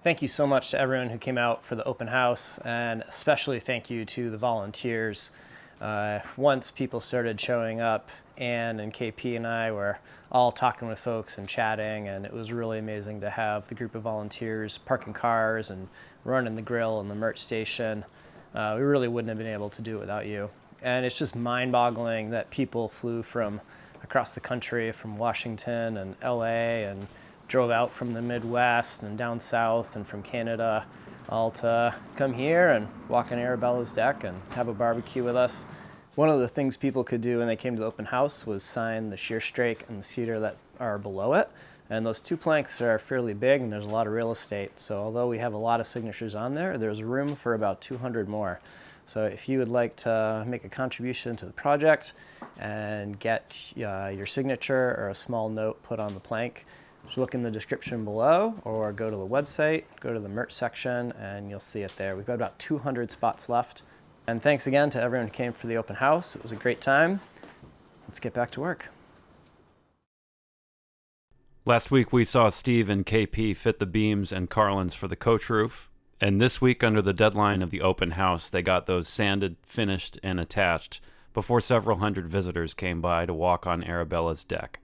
Thank you so much to everyone who came out for the open house, and especially thank you to the volunteers. Once people started showing up, Ann and KP and I were all talking with folks and chatting, and it was really amazing to have the group of volunteers parking cars and running the grill and the merch station. We really wouldn't have been able to do it without you. And it's just mind-boggling that people flew from across the country, from Washington and LA, and drove out from the Midwest and down south and from Canada, all to come here and walk on Arabella's deck and have a barbecue with us. One of the things people could do when they came to the open house was sign the shear strake and the cedar that are below it. And those two planks are fairly big and there's a lot of real estate. So although we have a lot of signatures on there, there's room for about 200 more. So if you would like to make a contribution to the project and get your signature or a small note put on the plank, just look in the description below or go to the website, go to the merch section, and you'll see it there. We've got about 200 spots left. And thanks again to everyone who came for the open house. It was a great time. Let's get back to work. Last week we saw Steve and KP fit the beams and carlins for the coach roof. And this week, under the deadline of the open house, they got those sanded, finished, and attached before several hundred visitors came by to walk on Arabella's deck.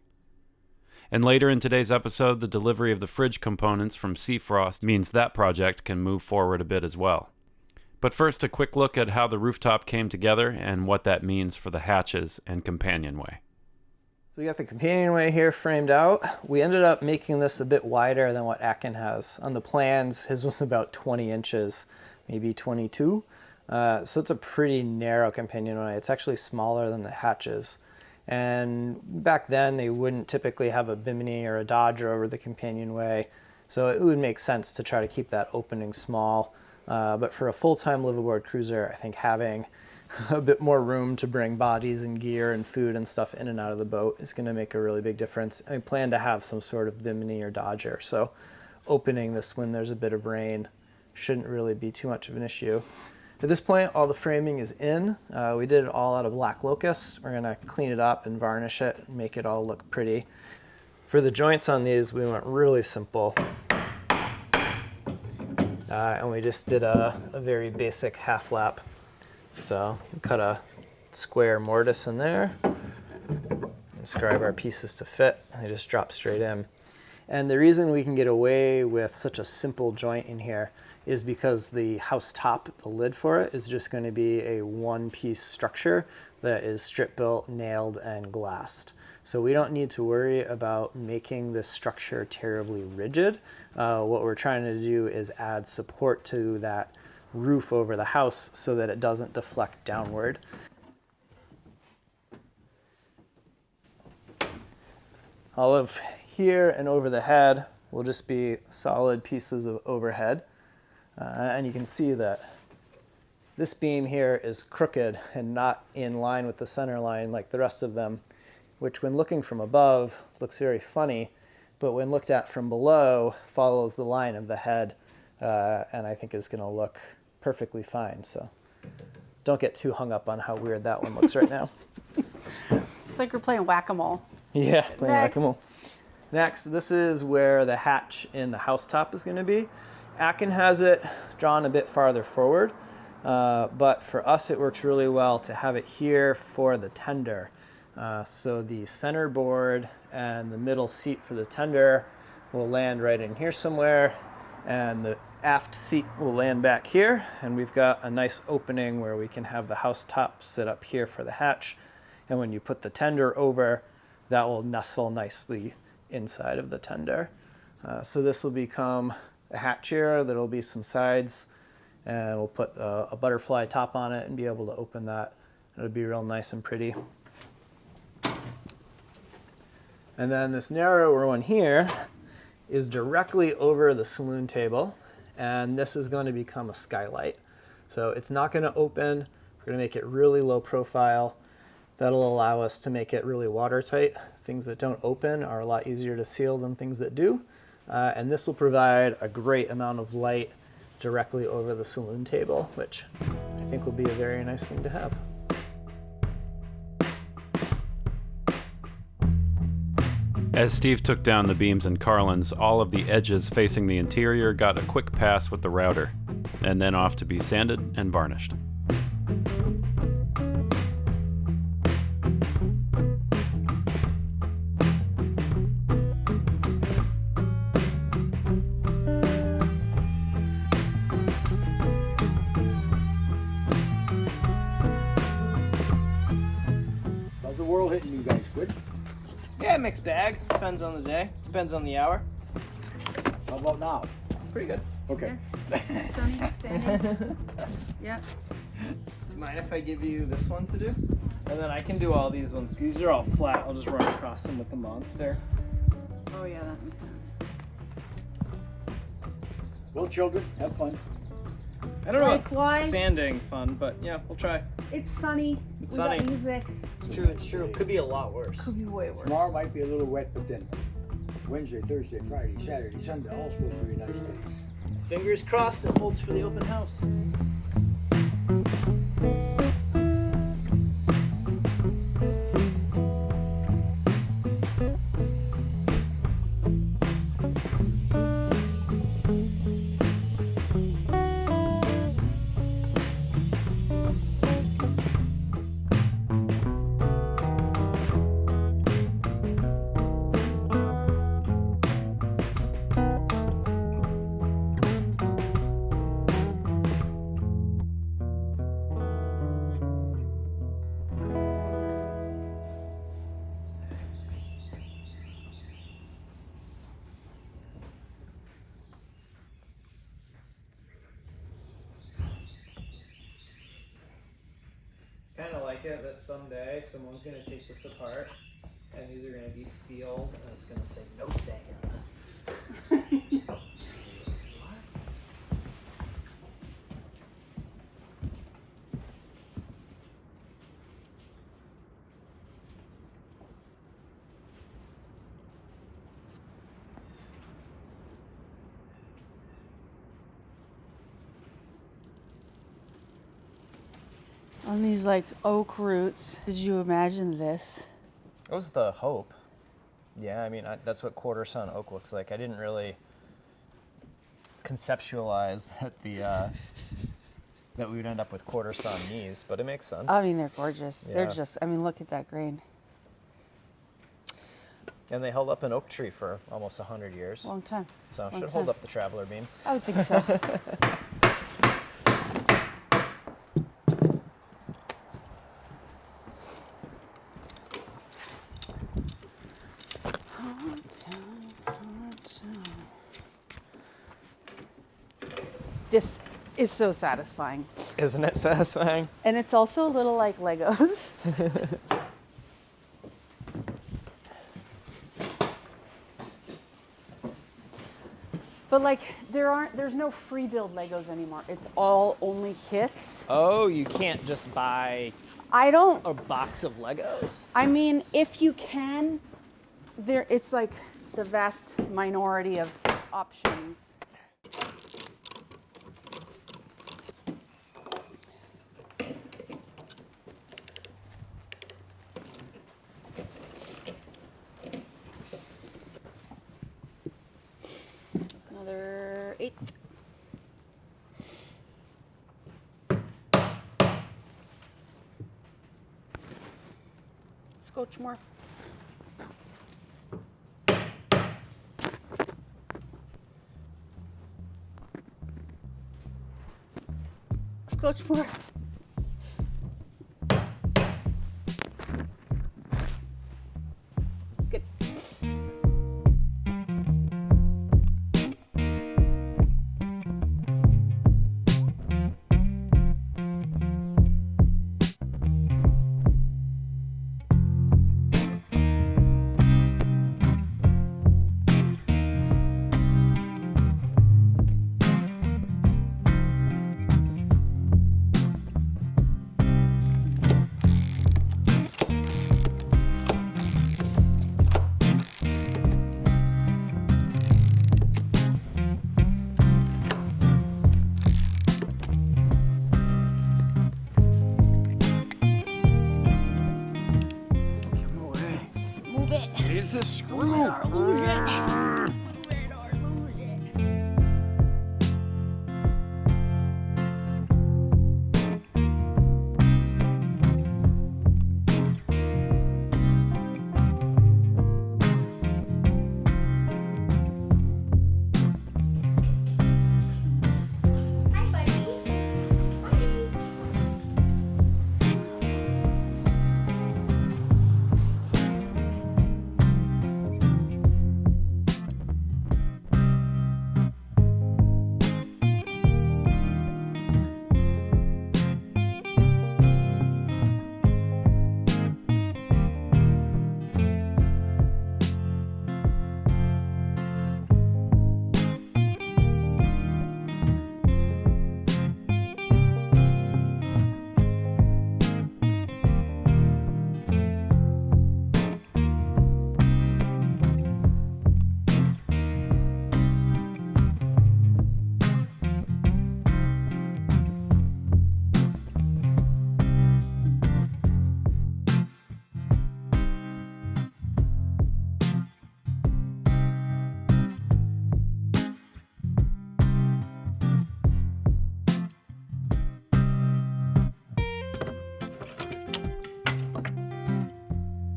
And later in today's episode, the delivery of the fridge components from Seafrost means that project can move forward a bit as well. But first, a quick look at how the rooftop came together and what that means for the hatches and companionway. So we got the companionway here framed out. We ended up making this a bit wider than what Acorn has. On the plans, his was about 20 inches, maybe 22. So it's a pretty narrow companionway. It's actually smaller than the hatches. And back then, they wouldn't typically have a bimini or a dodger over the companionway. So it would make sense to try to keep that opening small. But for a full-time liveaboard cruiser, I think having a bit more room to bring bodies and gear and food and stuff in and out of the boat is going to make a really big difference. I plan to have some sort of bimini or dodger, so opening this when there's a bit of rain shouldn't really be too much of an issue. At this point, all the framing is in. We did it all out of black locust. We're going to clean it up and varnish it and make it all look pretty. For the joints on these, we went really simple. And we just did a very basic half lap. So we cut a square mortise in there, describe our pieces to fit, and they just drop straight in. And the reason we can get away with such a simple joint in here is because the house top, the lid for it, is just going to be a one-piece structure that is strip built, nailed, and glassed. So we don't need to worry about making this structure terribly rigid. What we're trying to do is add support to that roof over the house so that it doesn't deflect downward. All of here and over the head will just be solid pieces of overhead. And you can see that this beam here is crooked and not in line with the center line like the rest of them, which when looking from above looks very funny, but when looked at from below follows the line of the head, and I think is going to look perfectly fine. So don't get too hung up on how weird that one looks right now. It's like we're playing whack-a-mole. Yeah, playing whack-a-mole. Next, this is where the hatch in the house top is going to be. Acorn has it drawn a bit farther forward, but for us it works really well to have it here for the tender. So the center board and the middle seat for the tender will land right in here somewhere, and the aft seat will land back here, and we've got a nice opening where we can have the house top sit up here for the hatch, and when you put the tender over, that will nestle nicely inside of the tender. So this will become a hatch here. There'll be some sides, and we'll put a butterfly top on it and be able to open that. It'll be real nice and pretty. And then this narrower one here is directly over the saloon table, and this is going to become a skylight. So it's not going to open. We're going to make it really low profile. That'll allow us to make it really watertight. Things that don't open are a lot easier to seal than things that do. And this will provide a great amount of light directly over the saloon table, which I think will be a very nice thing to have. As Steve took down the beams and carlins, all of the edges facing the interior got a quick pass with the router, and then off to be sanded and varnished. How's the world hitting you guys? Good? Yeah, mixed bag. Depends on the day. Depends on the hour. How about now? Pretty good. Okay. Sunny, sandy. Yeah. Mind if I give you this one to do? And then I can do all these ones. These are all flat. I'll just run across them with the monster. Oh yeah, that makes sense. Well, children, have fun. I don't know Likewise. about sanding fun, but yeah, we'll try. It's sunny. It's we sunny. got music. It's true, it's true. Could be a lot worse. Could be way worse. Tomorrow might be a little wet, but then Wednesday, Thursday, Friday, Saturday, Sunday, all supposed to be nice days. Fingers crossed it holds for the open house. Kind of like it that someday someone's going to take this apart and these are going to be sealed and it's going to say no sand. On these like oak roots, did you imagine this? That was the hope. Yeah, I mean, that's what quarter sun oak looks like. I didn't really conceptualize that that we would end up with quarter sun knees, but it makes sense. I mean, they're gorgeous. They're Yeah. just, I mean, look at that grain. And they held up an oak tree for almost 100 years. Long time. So long should hold time. up the traveler beam. I would think so. This is so satisfying. Isn't it satisfying? And it's also a little like Legos. But like there's no free build Legos anymore. It's all only kits. Oh, you can't just buy I don't a box of Legos? I mean, if you can, it's like the vast minority of options. Another 8. Scotch more. Scotch more. Good. this screw.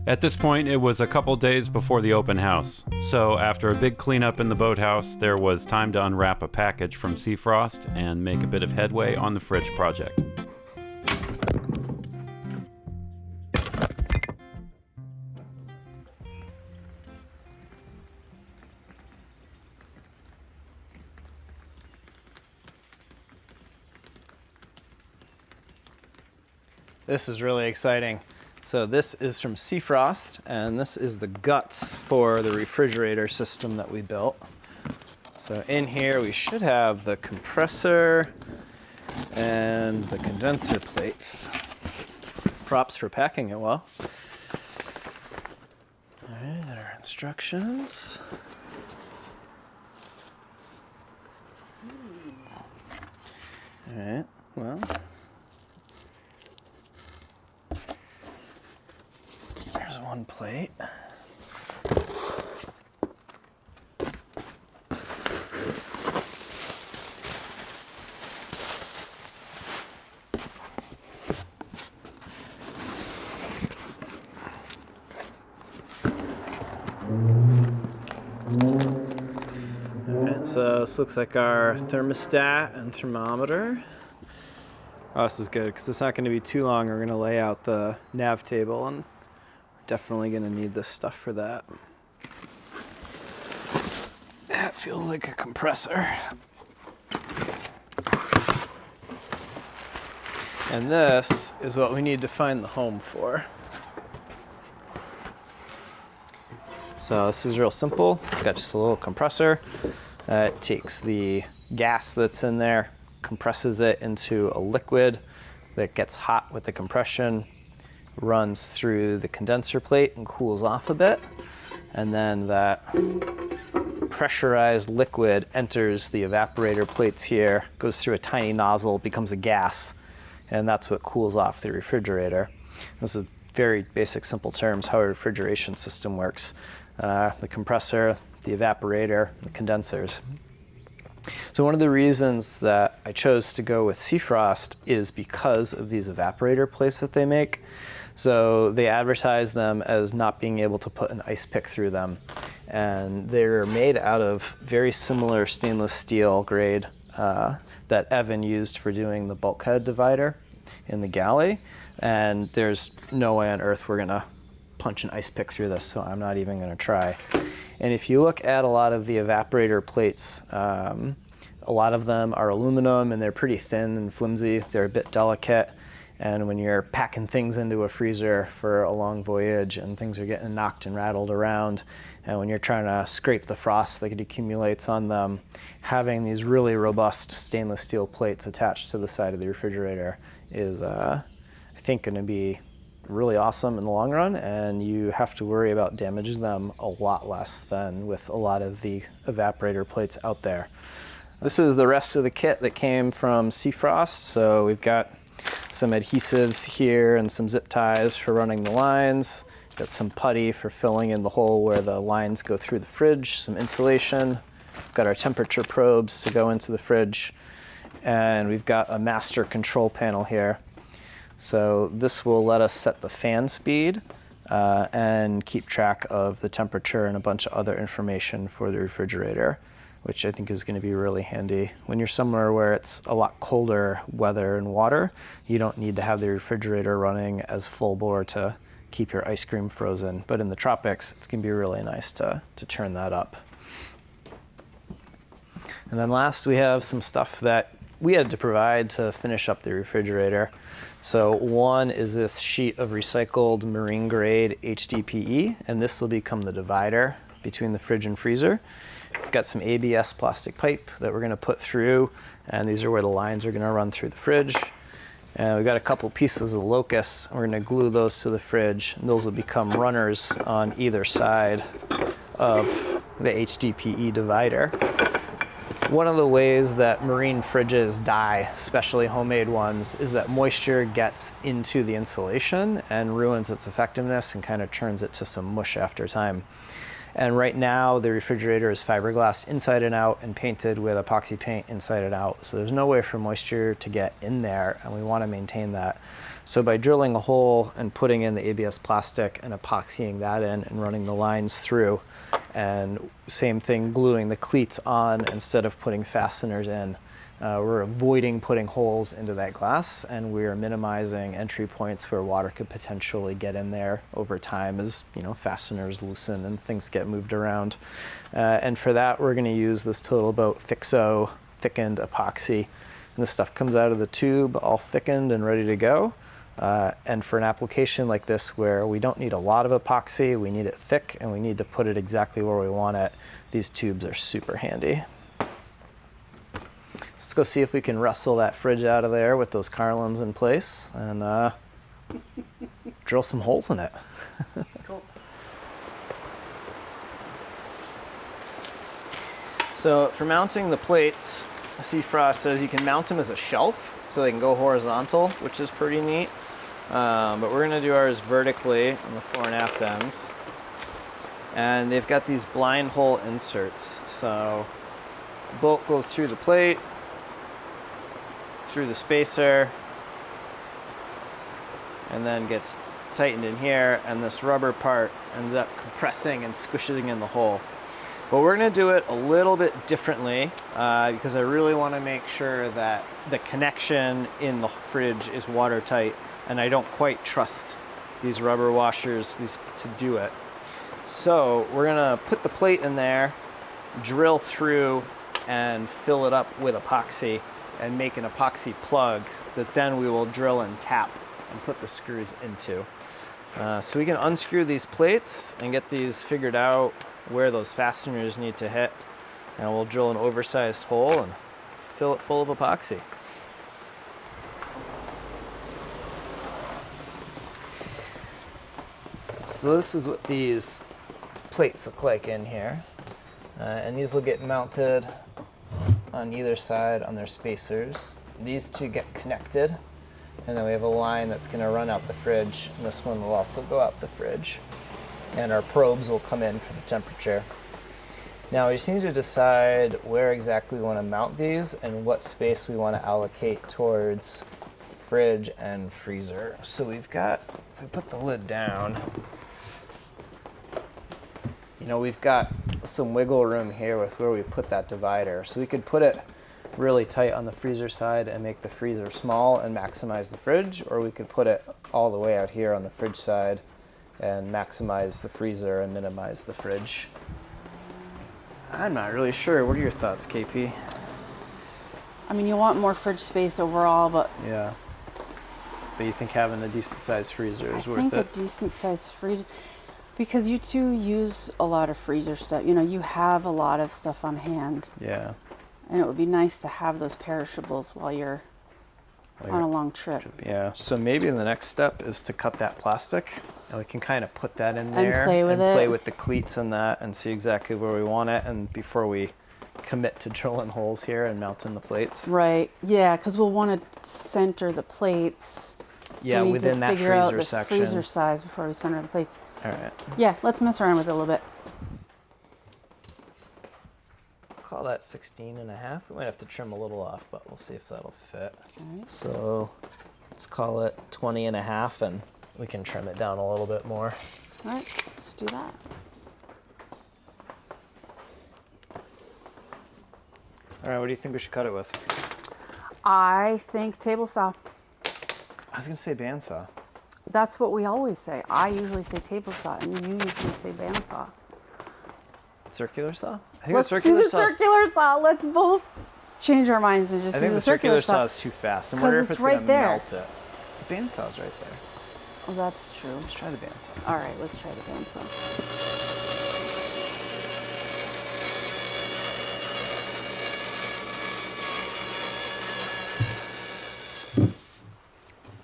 At this point, it was a couple days before the open house, so after a big cleanup in the boathouse, there was time to unwrap a package from Seafrost and make a bit of headway on the fridge project. This is really exciting. So this is from Seafrost, and this is the guts for the refrigerator system that we built. So in here we should have the compressor and the condenser plates. Props for packing it well. All right, there are instructions. All right, well. There's one plate. Alright, so this looks like our thermostat and thermometer. Oh, this is good because it's not going to be too long. We're going to lay out the nav table, and definitely going to need this stuff for that. That feels like a compressor. And this is what we need to find the home for. So this is real simple. It's got just a little compressor. It takes the gas that's in there, compresses it into a liquid that gets hot with the compression, runs through the condenser plate and cools off a bit. And then that pressurized liquid enters the evaporator plates here, goes through a tiny nozzle, becomes a gas, and that's what cools off the refrigerator. This is very basic, simple terms, how a refrigeration system works. The compressor, the evaporator, the condensers. So one of the reasons that I chose to go with Seafrost is because of these evaporator plates that they make. So they advertise them as not being able to put an ice pick through them. And they're made out of very similar stainless steel grade that Evan used for doing the bulkhead divider in the galley. And there's no way on earth we're gonna punch an ice pick through this, so I'm not even gonna try. And if you look at a lot of the evaporator plates, a lot of them are aluminum and they're pretty thin and flimsy. They're a bit delicate. And when you're packing things into a freezer for a long voyage and things are getting knocked and rattled around, and when you're trying to scrape the frost that accumulates on them, having these really robust stainless steel plates attached to the side of the refrigerator is, I think, going to be really awesome in the long run, and you have to worry about damaging them a lot less than with a lot of the evaporator plates out there. This is the rest of the kit that came from Seafrost. So we've got some adhesives here and some zip ties for running the lines. Got some putty for filling in the hole where the lines go through the fridge, some insulation. Got our temperature probes to go into the fridge. And we've got a master control panel here. So this will let us set the fan speed and keep track of the temperature and a bunch of other information for the refrigerator, which I think is going to be really handy. When you're somewhere where it's a lot colder weather and water, you don't need to have the refrigerator running as full bore to keep your ice cream frozen. But in the tropics, it's going to be really nice to turn that up. And then last, we have some stuff that we had to provide to finish up the refrigerator. So one is this sheet of recycled marine grade HDPE, and this will become the divider between the fridge and freezer. We've got some ABS plastic pipe that we're gonna put through, and these are where the lines are gonna run through the fridge. And we've got a couple pieces of locust. We're gonna glue those to the fridge, and those will become runners on either side of the HDPE divider. One of the ways that marine fridges die, especially homemade ones, is that moisture gets into the insulation and ruins its effectiveness and kind of turns it to some mush after time. And right now, the refrigerator is fiberglass inside and out and painted with epoxy paint inside and out. So there's no way for moisture to get in there, and we want to maintain that. So by drilling a hole and putting in the ABS plastic and epoxying that in and running the lines through, and same thing, gluing the cleats on instead of putting fasteners in, we're avoiding putting holes into that glass, and we are minimizing entry points where water could potentially get in there over time as fasteners loosen and things get moved around. And for that, we're going to use this Total Boat Thixo thickened epoxy. And this stuff comes out of the tube all thickened and ready to go. And for an application like this where we don't need a lot of epoxy, we need it thick, and we need to put it exactly where we want it, these tubes are super handy. Let's go see if we can wrestle that fridge out of there with those carlins in place and drill some holes in it. Cool. So for mounting the plates, Seafrost says you can mount them as a shelf so they can go horizontal, which is pretty neat. But we're gonna do ours vertically on the 4 1/2 ends. And they've got these blind hole inserts. So the bolt goes through the plate, through the spacer, and then gets tightened in here, and this rubber part ends up compressing and squishing in the hole. But we're gonna do it a little bit differently because I really wanna make sure that the connection in the fridge is watertight, and I don't quite trust these rubber washers to do it. So we're gonna put the plate in there, drill through, and fill it up with epoxy, and make an epoxy plug that then we will drill and tap and put the screws into. So we can unscrew these plates and get these figured out where those fasteners need to hit, and we'll drill an oversized hole and fill it full of epoxy. So this is what these plates look like in here, and these will get mounted on either side on their spacers. These two get connected, and then we have a line that's going to run out the fridge, and this one will also go out the fridge. And our probes will come in for the temperature. Now we just need to decide where exactly we want to mount these and what space we want to allocate towards fridge and freezer. So we've got, if we put the lid down, we've got some wiggle room here with where we put that divider. So we could put it really tight on the freezer side and make the freezer small and maximize the fridge, or we could put it all the way out here on the fridge side and maximize the freezer and minimize the fridge. I'm not really sure. What are your thoughts, KP? I mean, you want more fridge space overall, but Yeah. But you think having a decent sized freezer is worth I think a it? decent sized freezer, because you two use a lot of freezer stuff. You have a lot of stuff on hand, Yeah. and it would be nice to have those perishables while you're on a long trip. Yeah. So maybe the next step is to cut that plastic, and we can kind of put that in And there play with and play it. with the cleats and that and see exactly where we want it, and before we commit to drilling holes here and mounting the plates. Right. Yeah, because we'll want to center the plates. So Yeah, we need within to that figure out freezer the section. freezer size before we center the plates. All right. Yeah, let's mess around with it a little bit. Call that 16 and a half. We might have to trim a little off, but we'll see if that'll fit. All right. So let's call it 20 and a half, and we can trim it down a little bit more. All right, let's do that. All right, what do you think we should cut it with? I think table saw. I was gonna say bandsaw. That's what we always say. I usually say table saw, and you usually say bandsaw. Circular saw? I think Let's do the circular saw. Let's both change our minds and just I use think the the circular saw is too fast. I wonder if it's right gonna there. melt it. The bandsaw's right there. Oh, that's true. Let's try the bandsaw. All right, let's try the bandsaw.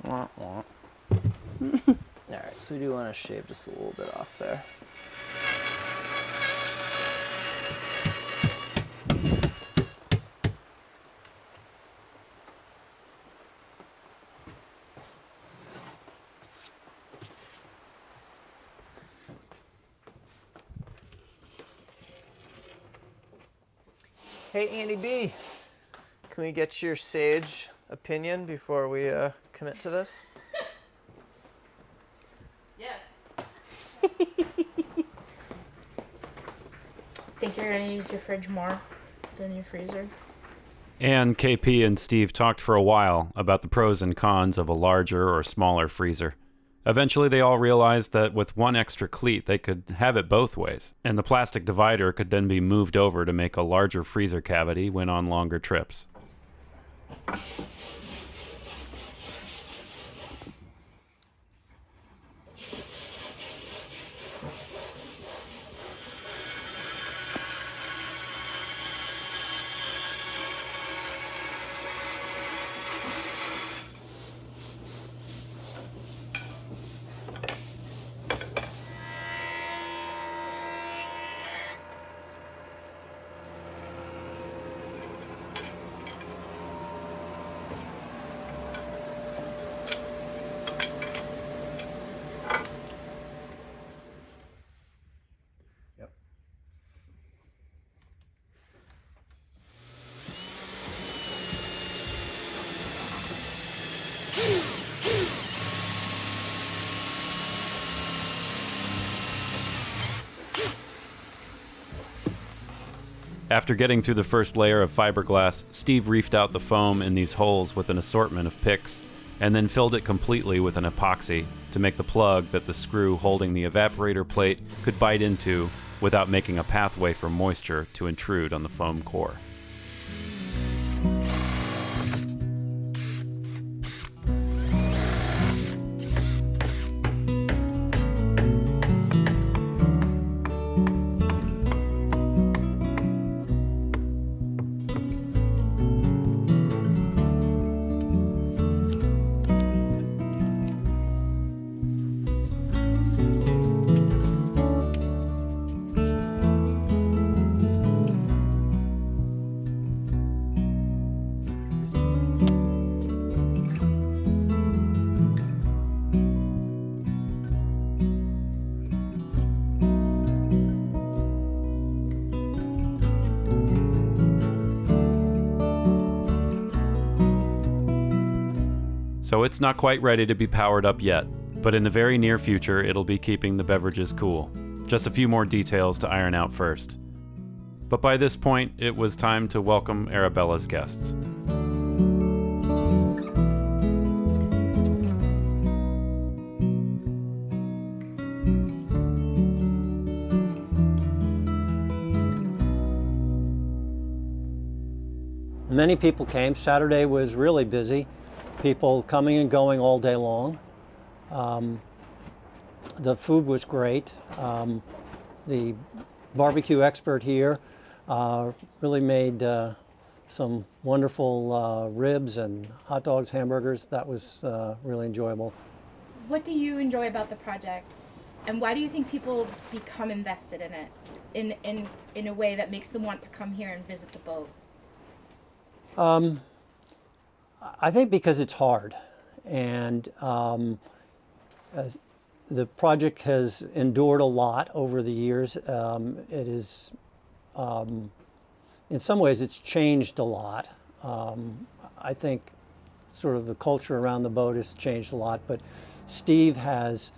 Wah, wah. All right, so we do want to shave just a little bit off there. Hey, Andy B, can we get your sage opinion before we commit to this? Yes. Think you're gonna use your fridge more than your freezer? And KP and Steve talked for a while about the pros and cons of a larger or smaller freezer. Eventually, they all realized that with one extra cleat, they could have it both ways, and the plastic divider could then be moved over to make a larger freezer cavity when on longer trips. After getting through the first layer of fiberglass, Steve reefed out the foam in these holes with an assortment of picks, and then filled it completely with an epoxy to make the plug that the screw holding the evaporator plate could bite into without making a pathway for moisture to intrude on the foam core. So it's not quite ready to be powered up yet, but in the very near future it'll be keeping the beverages cool. Just a few more details to iron out first. But by this point, it was time to welcome Arabella's guests. Many people came. Saturday was really busy. People coming and going all day long. The food was great. The barbecue expert here really made some wonderful ribs and hot dogs, hamburgers. That was really enjoyable. What do you enjoy about the project, and why do you think people become invested in it in a way that makes them want to come here and visit the boat? I think because it's hard, and the project has endured a lot over the years. It is, in some ways, it's changed a lot. I think sort of the culture around the boat has changed a lot, but Steve has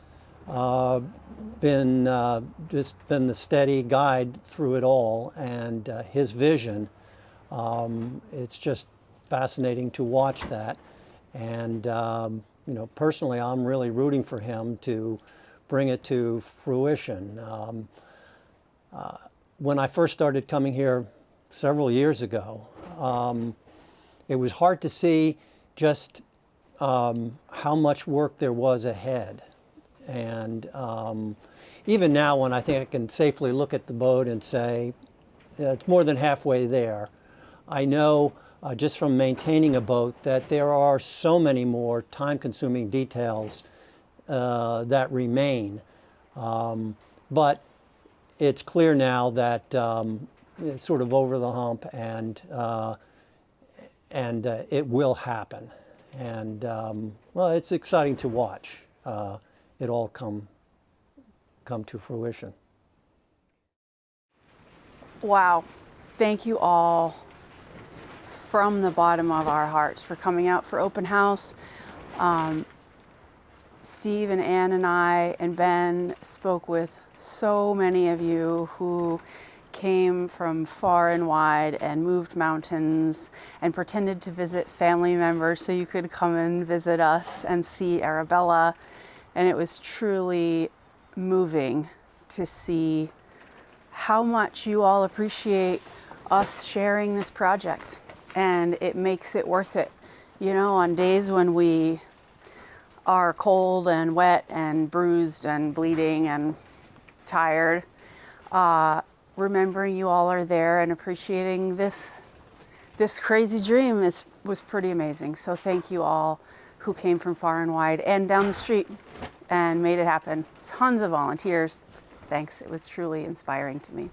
been the steady guide through it all, and his vision. It's just fascinating to watch that, and personally, I'm really rooting for him to bring it to fruition. When I first started coming here several years ago, it was hard to see just how much work there was ahead. And even now, when I think I can safely look at the boat and say, it's more than halfway there, I know just from maintaining a boat that there are so many more time-consuming details that remain. But it's clear now that it's sort of over the hump, and it will happen. And well, it's exciting to watch it all come to fruition. Wow. Thank you all from the bottom of our hearts for coming out for open house. Steve and Ann and I and Ben spoke with so many of you who came from far and wide and moved mountains and pretended to visit family members so you could come and visit us and see Arabella. And it was truly moving to see how much you all appreciate us sharing this project, and it makes it worth it. On days when we are cold and wet and bruised and bleeding and tired, remembering you all are there and appreciating this crazy dream was pretty amazing. So thank you all who came from far and wide and down the street and made it happen. Tons of volunteers. Thanks. It was truly inspiring to me.